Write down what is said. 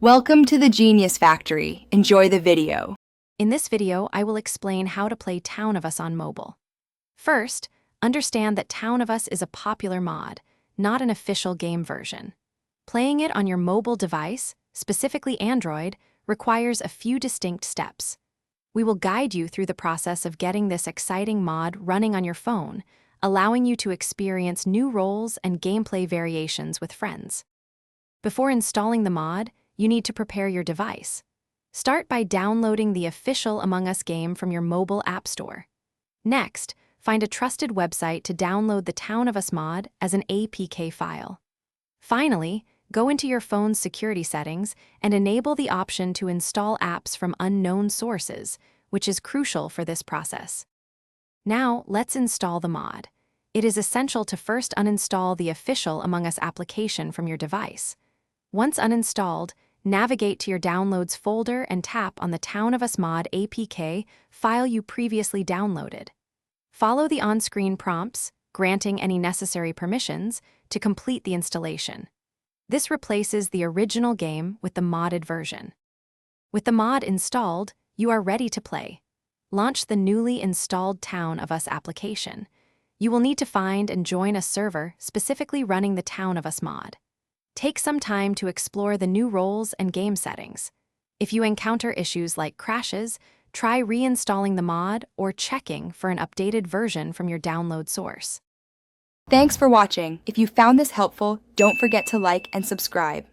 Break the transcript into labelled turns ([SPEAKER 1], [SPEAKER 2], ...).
[SPEAKER 1] Welcome to the Genius Factory. Enjoy the video.
[SPEAKER 2] In this video, I will explain how to play Town of Us on mobile. First, understand that Town of Us is a popular mod, not an official game version. Playing it on your mobile device, specifically Android, requires a few distinct steps. We will guide you through the process of getting this exciting mod running on your phone, allowing you to experience new roles and gameplay variations with friends. Before installing the mod, you need to prepare your device. Start by downloading the official Among Us game from your mobile app store. Next, find a trusted website to download the Town of Us mod as an APK file. Finally, go into your phone's security settings and enable the option to install apps from unknown sources, which is crucial for this process. Now, let's install the mod. It is essential to first uninstall the official Among Us application from your device. Once uninstalled, navigate to your Downloads folder and tap on the Town of Us mod APK file you previously downloaded. Follow the on-screen prompts, granting any necessary permissions, to complete the installation. This replaces the original game with the modded version. With the mod installed, you are ready to play. Launch the newly installed Town of Us application. You will need to find and join a server specifically running the Town of Us mod. Take some time to explore the new roles and game settings. If you encounter issues like crashes, try reinstalling the mod or checking for an updated version from your download source.
[SPEAKER 1] Thanks for watching. If you found this helpful, don't forget to like and subscribe.